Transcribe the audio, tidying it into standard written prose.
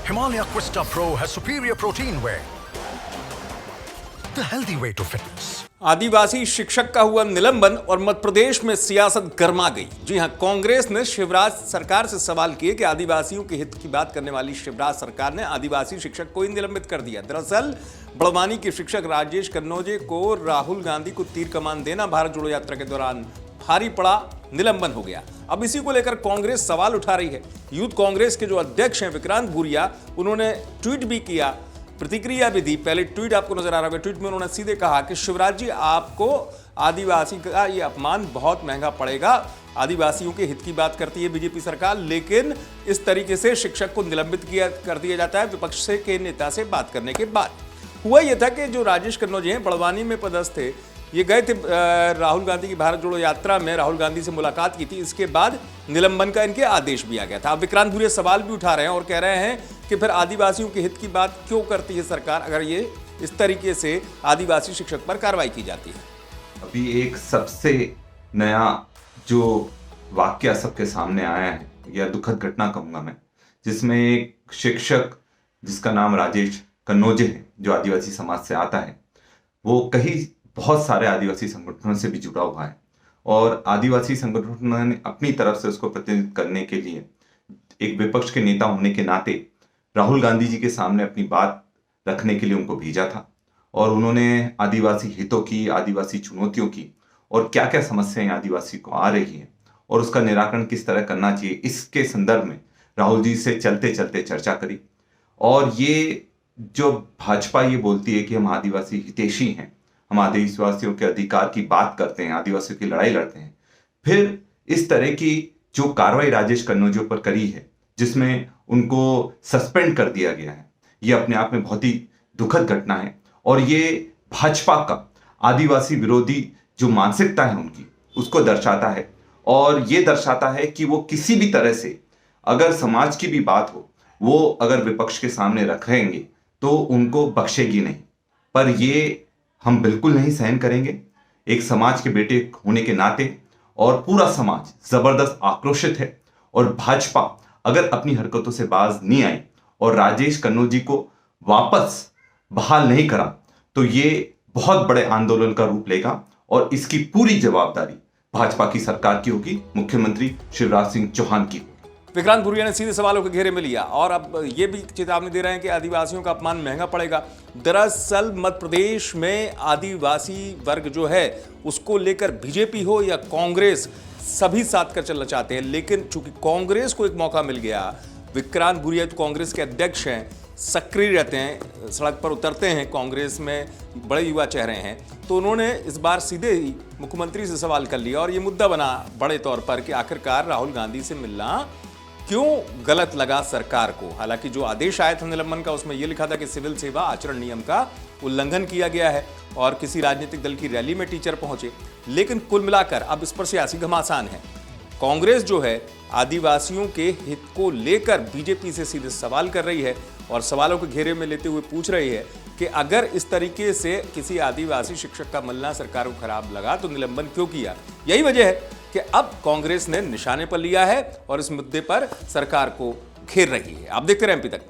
Himalaya Questa Pro has superior protein whey, the healthy way to fitness. आदिवासी शिक्षक का हुआ निलंबन और मध्य प्रदेश में सियासत गर्मा गई। जी हां, कांग्रेस ने शिवराज सरकार से सवाल किए कि आदिवासियों के हित की बात करने वाली शिवराज सरकार ने आदिवासी शिक्षक को ही निलंबित कर दिया। दरअसल बड़वानी के शिक्षक राजेश कन्नौजे को राहुल गांधी को तीर कमान देना भारत जोड़ो यात्रा के दौरान भारी पड़ा, निलंबन हो गया। अब इसी को लेकर कांग्रेस सवाल उठा रही है। यूथ कांग्रेस के जो अध्यक्ष हैं विक्रांत भूरिया, उन्होंने ट्वीट भी किया, प्रतिक्रिया भी दी। पहले ट्वीट आपको नजर आ रहा है। ट्वीट में उन्होंने सीधे कहा कि शिवराज जी, आपको आदिवासी का ये अपमान बहुत महंगा पड़ेगा। आदिवासियों के हित की बात करती है बीजेपी सरकार, लेकिन इस तरीके से शिक्षक को निलंबित कर दिया जाता है विपक्ष के नेता से बात करने के बाद। हुआ यह था कि जो राजेश कन्नौजे हैं, बड़वानी में पदस्थ थे, ये गए थे राहुल गांधी की भारत जोड़ो यात्रा में, राहुल गांधी से मुलाकात की थी। इसके बाद निलंबन का इनके आदेश भी आ गया था। अब विक्रांत भूरिया सवाल भी उठा रहे हैं और कह रहे हैं कि फिर आदिवासियों के हित की बात क्यों करती है सरकार, अगर ये इस तरीके से आदिवासी शिक्षक पर कार्रवाई की जाती है। अभी एक सबसे नया जो वाक्य सबके सामने आया है, या दुखद घटना कहूंगा मैं, जिसमें एक शिक्षक जिसका नाम राजेश कन्नौजे है, जो आदिवासी समाज से आता है, वो कहीं बहुत सारे आदिवासी संगठनों से भी जुड़ा हुआ है और आदिवासी संगठनों ने अपनी तरफ से उसको प्रतिनिधित्व करने के लिए एक विपक्ष के नेता होने के नाते राहुल गांधी जी के सामने अपनी बात रखने के लिए उनको भेजा था। और उन्होंने आदिवासी हितों की, आदिवासी चुनौतियों की और क्या क्या समस्याएं आदिवासी को आ रही है और उसका निराकरण किस तरह करना चाहिए, इसके संदर्भ में राहुल जी से चलते चलते चर्चा करी। और ये जो भाजपा ये बोलती है कि हम आदिवासी हितैषी हैं, हम आदिवासियों के अधिकार की बात करते हैं, आदिवासियों की लड़ाई लड़ते हैं, फिर इस तरह की जो कार्रवाई राजेश कन्नौजे पर करी है, जिसमें उनको सस्पेंड कर दिया गया है, ये अपने आप में बहुत ही दुखद घटना है। और ये भाजपा का आदिवासी विरोधी जो मानसिकता है उनकी, उसको दर्शाता है। और ये दर्शाता है कि वो किसी भी तरह से अगर समाज की भी बात हो, वो अगर विपक्ष के सामने रखेंगे तो उनको बख्शेगी नहीं। पर ये हम बिल्कुल नहीं सहन करेंगे। एक समाज के बेटे होने के नाते और पूरा समाज जबरदस्त आक्रोशित है। और भाजपा अगर अपनी हरकतों से बाज नहीं आई और राजेश कन्नौजे को वापस बहाल नहीं करा, तो ये बहुत बड़े आंदोलन का रूप लेगा और इसकी पूरी जवाबदारी भाजपा की सरकार की होगी, मुख्यमंत्री शिवराज सिंह चौहान की। विक्रांत भूरिया ने सीधे सवालों के घेरे में लिया और अब ये भी चेतावनी दे रहे हैं कि आदिवासियों का अपमान महंगा पड़ेगा। दरअसल मध्य प्रदेश में आदिवासी वर्ग जो है उसको लेकर बीजेपी हो या कांग्रेस, सभी साथ कर चलना चाहते हैं, लेकिन चूंकि कांग्रेस को एक मौका मिल गया, विक्रांत भूरिया तो कांग्रेस के अध्यक्ष हैं, सक्रिय रहते हैं, सड़क पर उतरते हैं, कांग्रेस में बड़े युवा चेहरे हैं, तो उन्होंने इस बार सीधे ही मुख्यमंत्री से सवाल कर लिया और ये मुद्दा बना बड़े तौर पर कि आखिरकार राहुल गांधी से मिलना क्यों गलत लगा सरकार को। हालांकि जो आदेश आया था निलंबन का, उसमें यह लिखा था कि सिविल सेवा आचरण नियम का उल्लंघन किया गया है और किसी राजनीतिक दल की रैली में टीचर पहुंचे। लेकिन कुल मिलाकर अब इस पर सियासी घमासान है। कांग्रेस जो है आदिवासियों के हित को लेकर बीजेपी से सीधे सवाल कर रही है और सवालों के घेरे में लेते हुए पूछ रही है कि अगर इस तरीके से किसी आदिवासी शिक्षक का मिलना सरकार को खराब लगा तो निलंबन क्यों किया। यही वजह है कि अब कांग्रेस ने निशाने पर लिया है और इस मुद्दे पर सरकार को घेर रही है। आप देखते रहे एमपी तक।